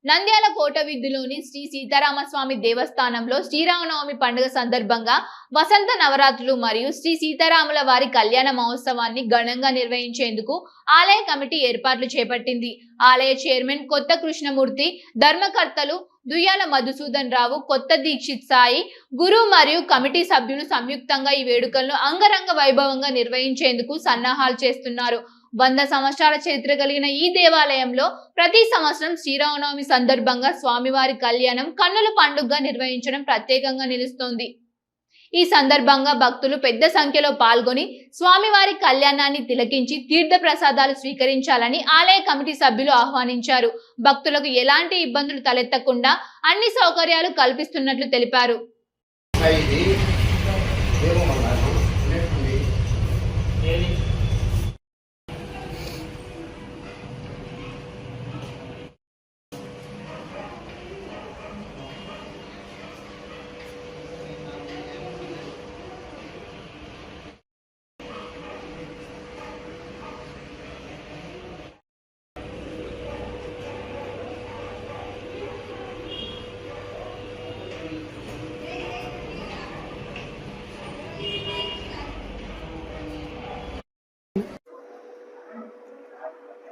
నంద్యాల కోటవిద్దులోని శ్రీ సీతారామస్వామి దేవస్థానంలో శ్రీరామనవమి పండుగ సందర్భంగా వసంత నవరాత్రులు మరియు శ్రీ సీతారాముల వారి కళ్యాణ మహోత్సవాన్ని ఘనంగా నిర్వహించేందుకు ఆలయ కమిటీ ఏర్పాట్లు చేపట్టింది. ఆలయ చైర్మన్ కొత్త కృష్ణమూర్తి, ధర్మకర్తలు దుయ్యాల మధుసూదన్ రావు, కొత్త దీక్షిత్ సాయి, గురు మరియు కమిటీ సభ్యులు సంయుక్తంగా ఈ వేడుకలను అంగరంగ వైభవంగా నిర్వహించేందుకు సన్నాహాలు చేస్తున్నారు. 100 సంవత్సరాల చరిత్ర కలిగిన ఈ దేవాలయంలో ప్రతి సంవత్సరం శ్రీరామనవమి సందర్భంగా స్వామివారి కళ్యాణం కన్నుల పండుగగా నిర్వహించడం ప్రత్యేకంగా నిలుస్తోంది. ఈ సందర్భంగా భక్తులు పెద్ద సంఖ్యలో పాల్గొని స్వామివారి కళ్యాణాన్ని తిలకించి తీర్థ ప్రసాదాలు స్వీకరించాలని ఆలయ కమిటీ సభ్యులు ఆహ్వానించారు. భక్తులకు ఎలాంటి ఇబ్బందులు తలెత్తకుండా అన్ని సౌకర్యాలు కల్పిస్తున్నట్లు తెలిపారు.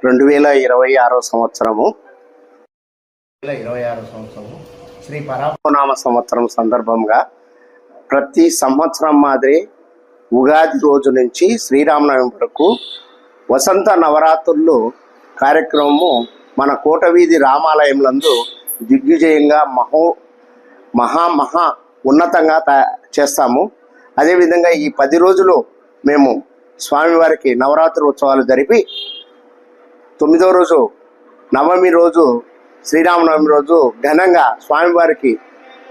రెండు వేల 26 సంవత్సరము శ్రీ పరాభవనామ సంవత్సరం సందర్భంగా ప్రతి సంవత్సరం మాదిరి ఉగాది రోజు నుంచి శ్రీరామనవమి వరకు వసంత నవరాత్రులు కార్యక్రమము మన కోటవీధి రామాలయంలందు దిగ్విజయంగా మహా ఉన్నతంగా చేస్తాము. అదేవిధంగా ఈ 10 రోజులు మేము స్వామివారికి నవరాత్రి ఉత్సవాలు జరిపి 9వ రోజు నవమి రోజు శ్రీరామనవమి రోజు ఘనంగా స్వామివారికి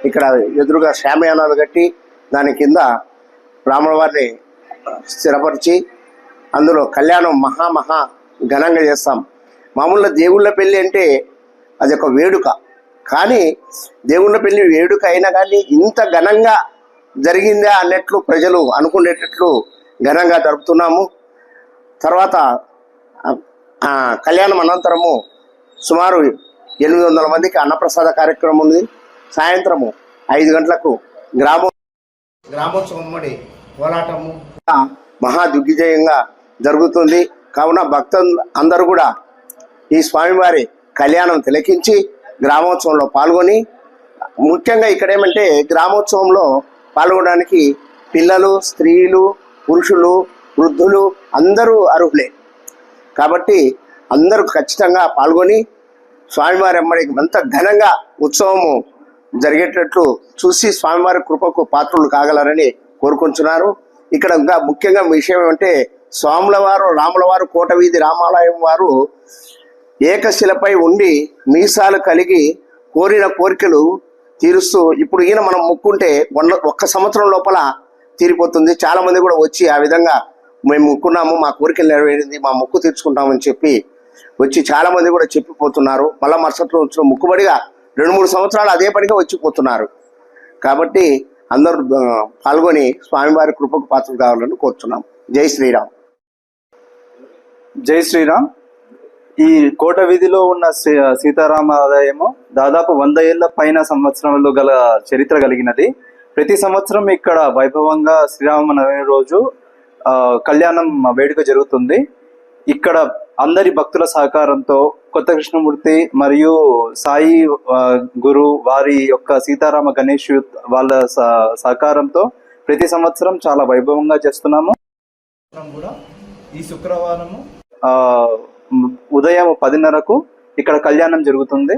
ఇక్కడ ఎదురుగా శామయానాలు కట్టి దాని కింద రాములవారిని స్థిరపరిచి అందులో కళ్యాణం మహా ఘనంగా చేస్తాం. మామూలుగా దేవుళ్ళ పెళ్ళి అంటే అది ఒక వేడుక, కానీ దేవుళ్ళ పెళ్ళి వేడుక అయినా కానీ ఇంత ఘనంగా జరిగిందా అన్నట్లు ప్రజలు అనుకునేటట్లు ఘనంగా జరుపుతున్నాము. తర్వాత కళ్యాణం అనంతరము సుమారు 800 మందికి అన్నప్రసాద కార్యక్రమం ఉంది. సాయంత్రము 5 గంటలకు గ్రామోత్సవం కోలాటము మహా దిగ్విజయంగా జరుగుతుంది. కావున భక్తులు అందరూ కూడా ఈ స్వామివారి కళ్యాణం తిలకించి గ్రామోత్సవంలో పాల్గొని, ముఖ్యంగా ఇక్కడ ఏమంటే గ్రామోత్సవంలో పాల్గొనడానికి పిల్లలు, స్త్రీలు, పురుషులు, వృద్ధులు అందరూ అర్హులే. కాబట్టి అందరూ ఖచ్చితంగా పాల్గొని స్వామివారి అమ్మడికి అంత ఘనంగా ఉత్సవము జరిగేటట్లు చూసి స్వామివారి కృపకు పాత్రులు కాగలరని కోరుకుంటున్నారు. ఇక్కడ ఇంకా ముఖ్యంగా విషయం ఏమంటే స్వాముల వారు రాములవారు కోటవీధి రామాలయం వారు ఏకశిలపై ఉండి మీసాలు కలిగి కోరిన కోరికలు తీరుస్తూ, ఇప్పుడు ఈయన మనం మొక్కుంటే 1 సంవత్సరం లోపల తీరిపోతుంది. చాలా మంది కూడా వచ్చి ఆ విధంగా మేము మొక్కున్నాము, మా కోరికలు నెరవేరింది, మా మొక్కు తీర్చుకుంటామని చెప్పి వచ్చి చాలా మంది కూడా చెప్పిపోతున్నారు. మళ్ళీ మరుసట్లో వచ్చిన మొక్కుబడిగా 2-3 సంవత్సరాలు అదే పనిగా వచ్చిపోతున్నారు. కాబట్టి అందరూ పాల్గొని స్వామివారి కృపకు పాత్రలు కావాలని కోరుతున్నాం. జై శ్రీరామ్. జై శ్రీరామ్. ఈ కోట వీధిలో ఉన్న సీతారామ ఆలయము దాదాపు 100 ఏళ్ల పైన సంవత్సరాలు గల చరిత్ర కలిగినది. ప్రతి సంవత్సరం ఇక్కడ వైభవంగా శ్రీరామనవమి రోజు కళ్యాణం వేడుక జరుగుతుంది. ఇక్కడ అందరి భక్తుల సహకారంతో కొత్త కృష్ణమూర్తి మరియు సాయి గురు వారి యొక్క సీతారామ గణేష్ వాళ్ళ సహకారంతో ప్రతి సంవత్సరం చాలా వైభవంగా చేస్తున్నాము. కూడా ఈ శుక్రవారము ఉదయం 10:30కు ఇక్కడ కళ్యాణం జరుగుతుంది.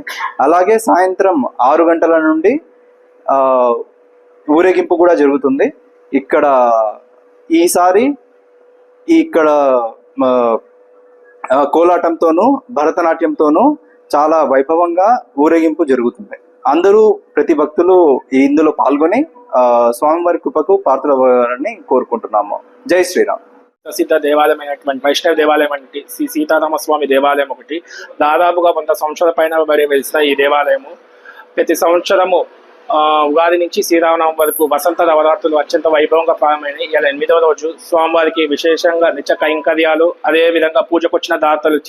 అలాగే సాయంత్రం 6 గంటల నుండి ఊరేగింపు కూడా జరుగుతుంది. ఇక్కడ ఈసారి ఇక్కడ కోలాటంతోనూ భరతనాట్యంతోనూ చాలా వైభవంగా ఊరేగింపు జరుగుతుంది. అందరూ ప్రతి భక్తులు ఇందులో పాల్గొని స్వామివారి కృపకు పాత్రని కోరుకుంటున్నాము. జై శ్రీరామ్. ప్రసిద్ధ దేవాలయమైనటువంటి వైష్ణవ దేవాలయం అంటే శ్రీ సీతారామస్వామి దేవాలయం ఒకటి. దాదాపుగా 100 సంవత్సరాల పైన మరి వెలిసిన ఈ దేవాలయము ప్రతి సంవత్సరము ఉగాది నుంచి శ్రీరామనవమి వరకు వసంత నవరాత్రులు అత్యంత వైభవంగా ప్రారంభమైనాయి. ఇలా 8వ రోజు స్వామివారికి విశేషంగా నిత్య కైంకర్యాలు, అదేవిధంగా పూజకొచ్చిన దాతలు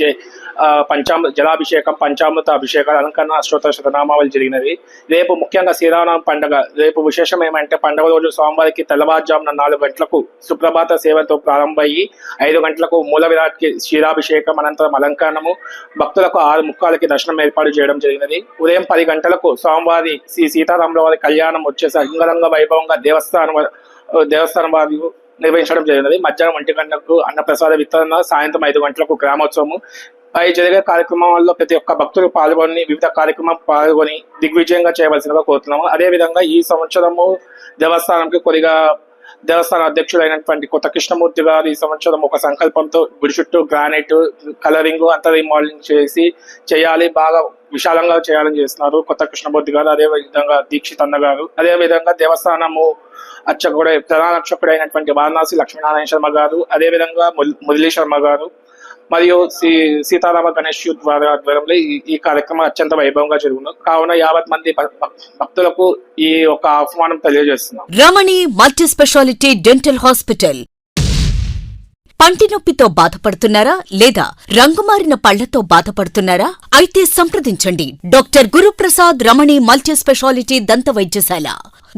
జలాభిషేకం, పంచామృత అభిషేకాలు, అలంకరణ, అష్టోత్తర శతనామావళి జరిగినది. రేపు ముఖ్యంగా శ్రీరామనవమి పండుగ. రేపు విశేషం ఏమంటే పండుగ రోజు స్వామివారికి తెల్లవారుజామున 4 గంటలకు సుప్రభాత సేవతో ప్రారంభమయ్యి 5 గంటలకు మూల విరాట్కి క్షీరాభిషేకం, అనంతరం అలంకరణము, భక్తులకు 6 ముక్కాలకి దర్శనం ఏర్పాటు చేయడం జరిగినది. ఉదయం 10 గంటలకు స్వామివారి శ్రీ సీతారాముల వారి కళ్యాణం వచ్చేసి అంగరంగ వైభవంగా దేవస్థానం వారి నిర్వహించడం జరిగినది. మధ్యాహ్నం 1 గంటలకు అన్నప్రసాద వితరణ, సాయంత్రం 5 గంటలకు గ్రామోత్సవము. పై జరిగే కార్యక్రమాల్లో ప్రతి ఒక్క భక్తులు పాల్గొని వివిధ కార్యక్రమం పాల్గొని దిగ్విజయంగా చేయవలసిందిగా కోరుతున్నాము. అదేవిధంగా ఈ సంవత్సరము దేవస్థానంకి దేవస్థాన అధ్యక్షుడైనటువంటి కొత్త కృష్ణమూర్తి గారు ఈ సంవత్సరం ఒక సంకల్పంతో గుడి చుట్టూ గ్రానైట్ కలరింగ్ అంతా రీమోడలింగ్ చేయాలి, బాగా విశాలంగా చేయాలని చేస్తున్నారు కొత్త కృష్ణమూర్తి గారు. అదే విధంగా దీక్షిత్ అన్న గారు, అదే విధంగా దేవస్థానము ప్రధాన అర్చకుడైనటువంటి వారణాసి లక్ష్మీనారాయణ శర్మ గారు, అదే విధంగా మురళీ శర్మ గారు మరియు సీతారామ గణేష్ యూత్ వారి ఆధ్వర్యంలో ఈ కార్యక్రమం అత్యంత వైభవంగా జరుగుతుంది. కావున 50 మంది భక్తులకు ఈ ఒక ఆహ్వానం తెలియజేస్తున్నాం. రమణి మల్టీ స్పెషాలిటీ డెంటల్ హాస్పిటల్. పంటి నొప్పితో బాధపడుతున్నారా లేదా రంగుమారిన పళ్లతో బాధపడుతున్నారా? అయితే సంప్రదించండి డాక్టర్ గురుప్రసాద్ రమణి మల్టీ స్పెషాలిటీ దంత వైద్యశాల.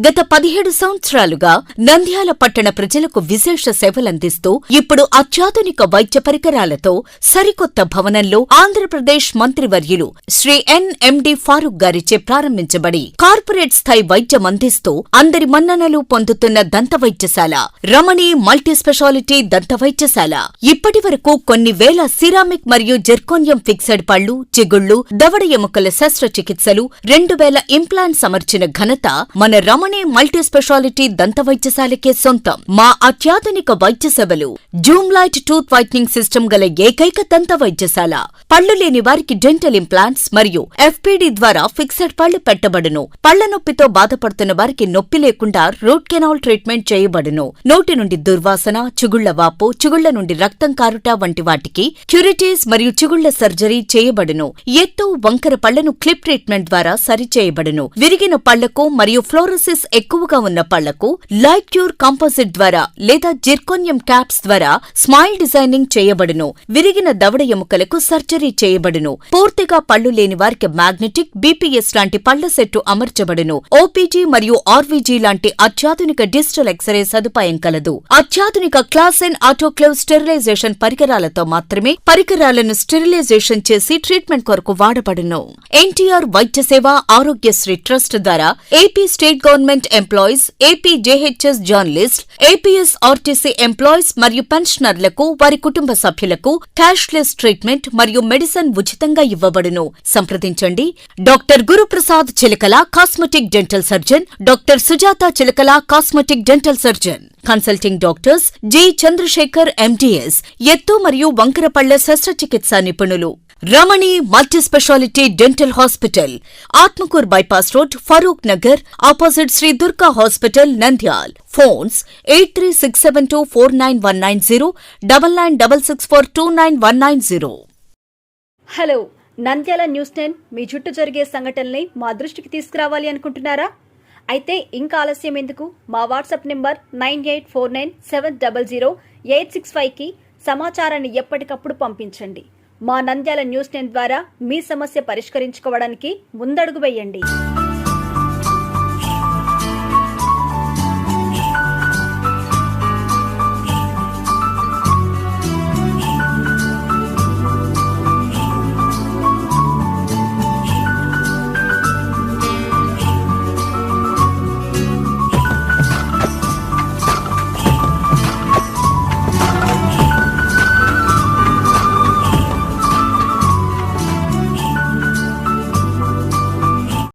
గత 17 సంవత్సరాలుగా నంద్యాల పట్టణ ప్రజలకు విశేష సేవలందిస్తూ ఇప్పుడు అత్యాధునిక వైద్య పరికరాలతో సరికొత్త భవనంలో ఆంధ్రప్రదేశ్ మంత్రివర్యులు శ్రీ ఎన్ఎండి ఫారూక్ గారిచే ప్రారంభించబడి కార్పొరేట్ స్థాయి వైద్యం అందిస్తూ అందరి మన్ననలు పొందుతున్న దంత వైద్యశాల రమణి మల్టీ స్పెషాలిటీ దంత వైద్యశాల. ఇప్పటి వరకు కొన్ని వేల సిరామిక్ మరియు జెర్కోనియం ఫిక్సెడ్ పళ్లు, చిగుళ్లు, దవడ ఎముకల శస్త్రచికిత్సలు, 2000 ఇంప్లాంట్స్ అమర్చిన ఘనత మన రమణి మల్టీ స్పెషాలిటీ దంత వైద్యశాలకే సొంతం. మా అత్యాధునిక వైద్య సేవలు Zoom light tooth whitening system గల ఏకైక దంత వైద్యశాల. పళ్లు లేని వారికి డెంటల్ ఇంప్లాంట్స్ మరియు ఎఫ్పిడి ద్వారా ఫిక్సెడ్ పళ్లు పెట్టబడును. పళ్ల నొప్పితో బాధపడుతున్న వారికి నొప్పి లేకుండా రూట్ కెనాల్ ట్రీట్మెంట్ చేయబడును. నోటి నుండి దుర్వాసన, చిగుళ్ల వాపు, చిగుళ్ల నుండి రక్తం కారుట వంటి వాటికి క్యూరిటీస్ మరియు చిగుళ్ల సర్జరీ చేయబడును. ఎత్తు వంకర పళ్లను క్లిప్ ట్రీట్మెంట్ ద్వారా సరిచేయబడును. విరిగిన పళ్లకు మరియు ఫ్లోరోసిస్ ఎక్కువగా ఉన్న పళ్లకు లైట్ క్యూర్ కాంపోజిట్ ద్వారా లేదా జిర్కోనియం క్యాప్స్ ద్వారా స్మైల్ డిజైనింగ్ చేయబడును. విరిగిన దవడ ఎముకలకు సర్జరీ చేయబడును. పూర్తిగా పళ్లు లేని వారికి మ్యాగ్నెటిక్, బీపీఎస్ లాంటి పళ్ల సెట్టు అమర్చబడును. ఓపీజీ మరియు ఆర్వీజీ లాంటి అత్యాధునిక డిజిటల్ ఎక్స్రే సదుపాయం కలదు. అత్యాధునిక క్లాస్ ఎన్ ఆటోక్లేవ్ స్టెరిలైజేషన్ పరికరాలతో మాత్రమే పరికరాలను స్టెరిలైజేషన్ చేసి ట్రీట్మెంట్ కొరకు వాడబడును. ఎన్టీఆర్ వైద్య సేవ ఆరోగ్యశ్రీ ట్రస్ట్ ద్వారా AP state government employees, AP JHS journalist, APS RTC employees మరియు పెన్షనర్లకు వారి కుటుంబ సభ్యులకు క్యాష్లెస్ ట్రీట్మెంట్ మరియు మెడిసిన్ ఉచితంగా ఇవ్వబడును. సంప్రదించండి doctor Guruprasad Chilakala cosmetic dental surgeon, doctor Sujatha Chilakala cosmetic dental surgeon. Consulting doctors G Chandrashekar MDS, ఎత్తు మరియు వంకర పళ్ల శస్త్రచికిత్స నిపుణులు. Ramani multi specialty dental hospital, Atmakur bypass road, Farooq Nagar, opposite Sri Durga hospital, Nandyal. Phones 8367249190, 9966429190. Hello, Nandyala news 10 మీ చుట్టూ జరిగే సంఘటనల్ని మా దృష్టికి తీసుకురావాలి అనుకుంటున్నారా? అయితే ఇంకా ఆలస్యం ఎందుకు? మా వాట్సాప్ నెంబర్ 9849700865కి సమాచారాన్ని ఎప్పటికప్పుడు పంపించండి. మా నంద్యాల న్యూస్ 10 ద్వారా మీ సమస్య పరిష్కరించుకోవడానికి ముందడుగు వేయండి.